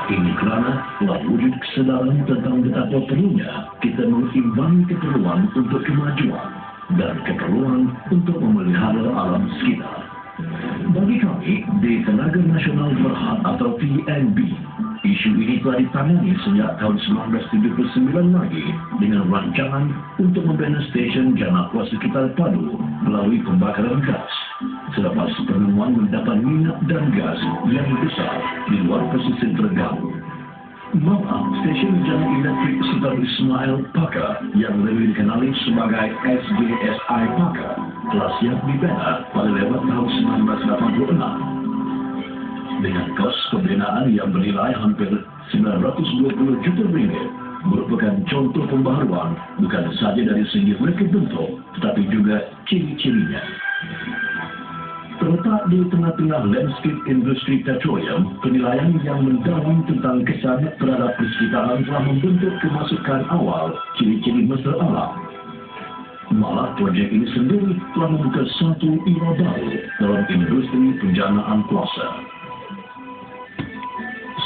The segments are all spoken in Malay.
Ini kerana telah wujud kesadaran tentang betapa perlunya kita mengimbangi keperluan untuk kemajuan dan keperluan untuk memelihara alam sekitar. Bagi kami di Tenaga Nasional Berhad atau TNB, isu ini telah ditangani sejak tahun 1979 lagi dengan rancangan untuk membina stesen jana kuasa sekitar padu melalui pembakaran gas. Selepas penemuan mendapat minyak dan gas yang besar di luar pesisir Terengganu. Maka stesen jana elektrik Sultan Ismail Paka yang lebih dikenali sebagai SJSI Paka telah siap dibina pada lewat tahun 1986. Dengan kos pembinaan yang bernilai hampir 920 juta ringgit, merupakan contoh pembaharuan bukan saja dari segi reka bentuk tetapi juga ciri-cirinya. Terletak di tengah-tengah landscape industri petroleum, penilaian yang mendalam tentang kesan terhadap persekitaran telah membentuk kemasukan awal ciri-ciri mesra alam. Malah projek ini sendiri telah membuka satu era baru dalam industri penjanaan kuasa.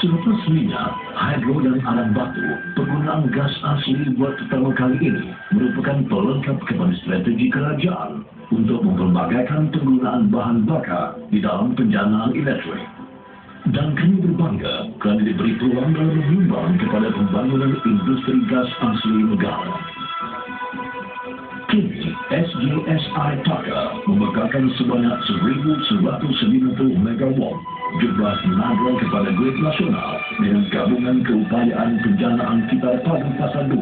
Selepas minyak, hidro dan alam batu, penggunaan gas asli buat pertama kali ini merupakan pelengkap kepada strategi kerajaan untuk mempelbagaikan penggunaan bahan bakar di dalam penjanaan elektrik. Dan kami berbangga kerana diberi peluang dalam menyumbang kepada pembangunan industri gas asli negara. Kini, SJSI Paka memekarkan sebanyak 1,150 megawatt jumlah tenaga kepada grid nasional dengan gabungan keupayaan penjanaan kitar padu fasa 2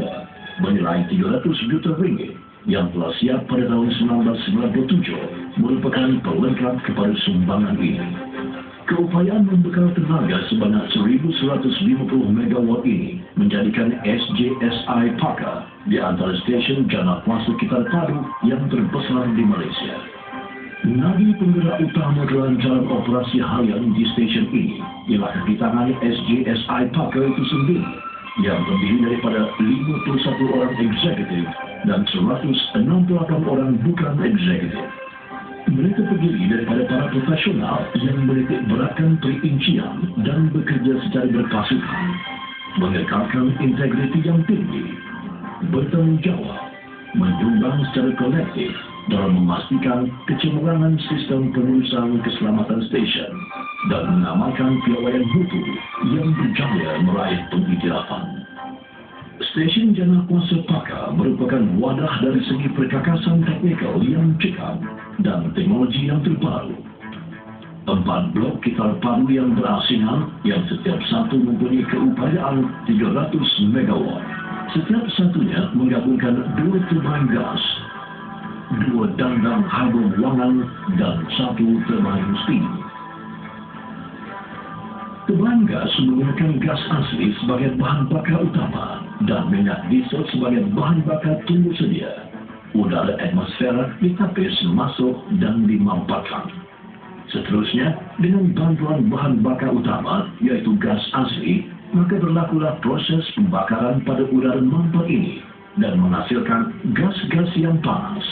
bernilai 300 juta ringgit yang telah siap pada tahun 1997 merupakan pelengkap kepada sumbangan ini. Keupayaan membekal tenaga sebanyak 1,150 megawatt ini menjadikan SJSI Paka di antara stesen jana kuasa kitar padu yang terbesar di Malaysia. Nadi penggerak utama kelancaran operasi harian di stesen ini ialah di tangan SJSI Paka itu sendiri yang terdiri daripada 51 orang eksekutif dan 168 orang bukan eksekutif. Mereka terdiri daripada para profesional yang menitik beratkan perincian dan bekerja secara berpasukan, mengekalkan integriti yang tinggi, bertanggungjawab, menyumbang secara kolektif dalam memastikan kecemerlangan sistem pengurusan keselamatan stesen dan mengamalkan piawaian mutu yang berjaya meraih pengiktirafan. Stesen jana kuasa Paka merupakan wadah dari segi perkakasan teknikal yang cekap dan teknologi yang terbaru. 4 blok kitar padu yang berasingan yang setiap satu mempunyai keupayaan 300 megawatt. Setiap satunya menggabungkan 2 turbin gas, 2 dandang hidrobuangan dan 1 turbin steam. Turbin gas menggunakan gas asli sebagai bahan bakar utama dan minyak diesel sebagai bahan bakar tunggu sedia. Udara atmosfer ditapis masuk dan dimampatkan. Seterusnya, dengan bantuan bahan bakar utama yaitu gas asli, maka berlakulah proses pembakaran pada udara mampat ini dan menghasilkan gas-gas yang panas.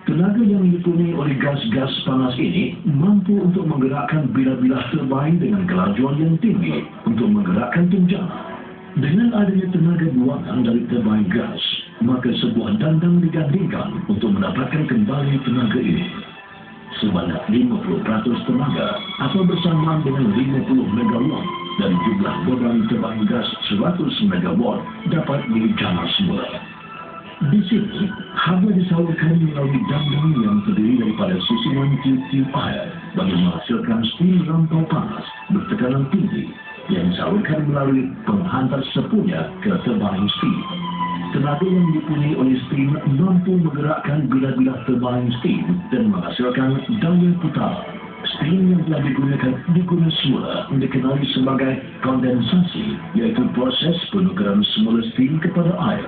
Tenaga yang dipenuhi oleh gas-gas panas ini mampu untuk menggerakkan bilah-bilah turbin dengan kelajuan yang tinggi untuk menggerakkan penjana. Dengan adanya tenaga buangan dari turbin gas, maka sebuah dandang digandingkan untuk mendapatkan kembali tenaga ini. Sebanyak 50% tenaga atau bersamaan dengan 50 megawatt dari jumlah beban turbin gas 100 megawatt dapat dijana semula. Di sini, haba disalurkan melalui dandang yang terdiri daripada susunan tiup-tiup air bagi menghasilkan steam lampau panas bertekanan tinggi yang disalurkan melalui penghantar sepunya ke turbin steam. Tenaga yang dipunyai oleh steam mampu menggerakkan bilah-bilah turbin steam dan menghasilkan daya putaran. Steam yang telah digunakan semula dikenali sebagai kondensasi, iaitu proses penukaran semula steam kepada air.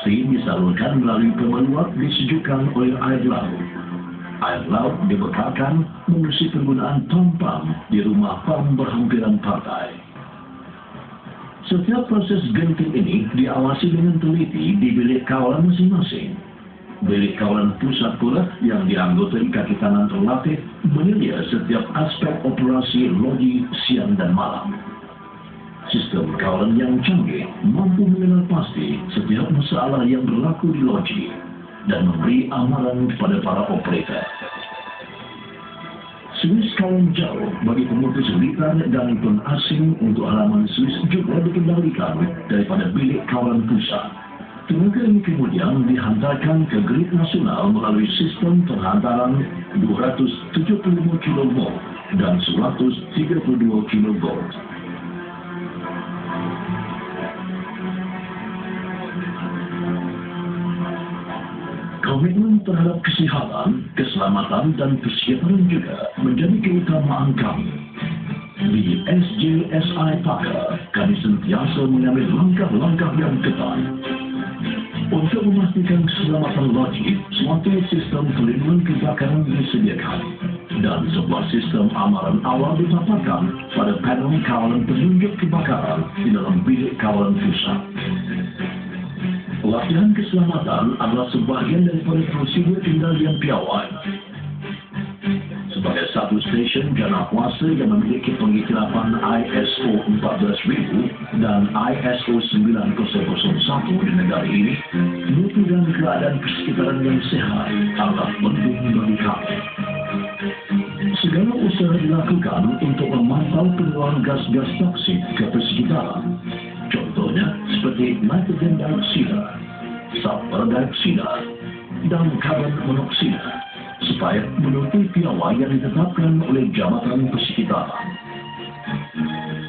Steam disalurkan melalui pemeluap disejukkan oleh air laut. Air laut dibekalkan melalui penggunaan pam-pam di rumah pam berhampiran partai. Setiap proses genting ini diawasi dengan teliti di bilik kawalan masing-masing. Bilik kawalan pusat pula yang dianggotai kaki tangan terlatih menyedia setiap aspek operasi logi siang dan malam. Sistem kawalan yang canggih mampu mengenal pasti setiap masalah yang berlaku di loji dan memberi amaran kepada para operator. Swiss kawalan jauh bagi pemutus liter dan pun asing untuk halaman Swiss juga dikendalikan daripada bilik kawalan pusat. Tenaga ini kemudian dihantarkan ke grid nasional melalui sistem penghantaran 275 kV dan 132 kV. Komitmen terhadap kesehatan, keselamatan, dan kesiapan juga menjadi keutamaan kami. Di SJSI Parker, kami sentiasa mengambil langkah-langkah yang ketat untuk memastikan keselamatan logik. Suatu sistem pelindungan kebakaran disediakan dan sebuah sistem amaran awal dipaparkan pada panel kawalan penunjuk kebakaran di dalam bilik kawalan pusat. Latihan keselamatan adalah sebahagian daripada prosedur kendalian piawai. Sebagai satu stesen jana kuasa yang memiliki pengiktirafan ISO 14000 dan ISO 9001 di negara ini, mutu dan keadaan persekitaran yang sehat adalah penting bagi kami. Segala usaha dilakukan untuk memantau pengeluaran gas-gas toksik ke persekitaran. Contohnya seperti nitrogen dioksida, sulfur dioksida, dan karbon monoksida, supaya menutupi piawai yang ditetapkan oleh Jabatan Persekitaran.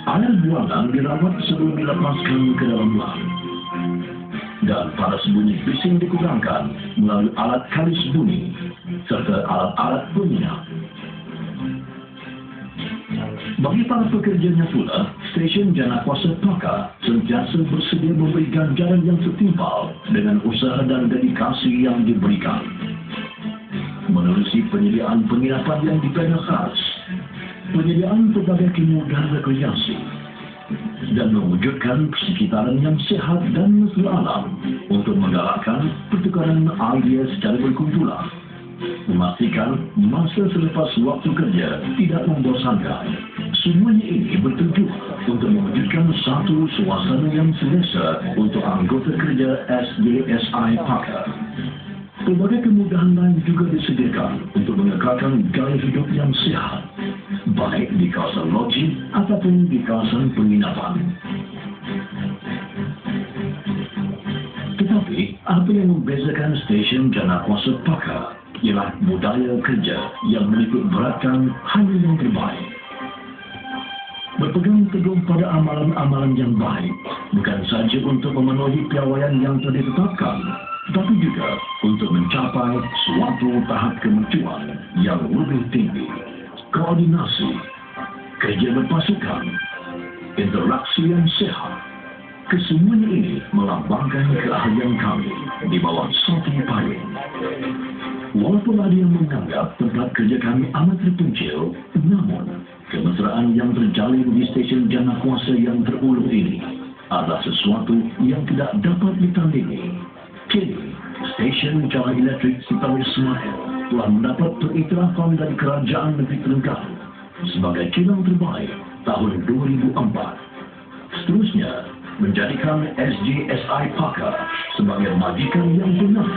Air buangan dirawat sebelum dilepaskan ke dalam laut, dan para sembunyi bising dikurangkan melalui alat kalis bunyi serta alat-alat pengingat. Bagi para pekerjanya pula, stesen jana kuasa Parker sentiasa bersedia memberi ganjaran yang setimpal dengan usaha dan dedikasi yang diberikan. Menerusi penyediaan penginapan yang dibina khas, penyediaan pelbagai kemudahan rekreasi, dan mewujudkan persekitaran yang sehat dan mesra alam untuk menggalakkan pertukaran idea secara berkumpulan, memastikan masa selepas waktu kerja tidak membosankan. Semuanya ini bertujuan untuk mewujudkan satu suasana yang selesa untuk anggota kerja SJSI Parker. Pelbagai kemudahan lain juga disediakan untuk mengekalkan gaya hidup yang sehat, baik di kawasan loji ataupun di kawasan penginapan. Tetapi, apa yang membezakan stesen jana kuasa Parker ialah budaya kerja yang menitik beratkan hanya yang terbaik. Berpegang teguh pada amalan-amalan yang baik, bukan saja untuk memenuhi piawaian yang telah ditetapkan, tapi juga untuk mencapai suatu tahap kemajuan yang lebih tinggi. Koordinasi, kerja berpasukan, interaksi yang sehat, kesemuanya ini melambangkan keahlian kami di bawah satu payung. Walaupun ada yang menganggap tempat kerja kami amat terpencil, namun kemesraan yang terjalin di stesen jana kuasa yang terulung ini adalah sesuatu yang tidak dapat ditandingi. Kini, stesen jana elektrik Sultan Ismail telah mendapat pengiktirafan dari Kerajaan Negeri Terengganu sebagai kilang terbaik tahun 2004. Seterusnya, menjadikan SJSI Parker sebagai majikan yang benar.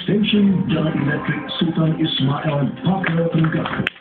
Stesen Jalan Elektrik Sultan Ismail Parker Terengganu.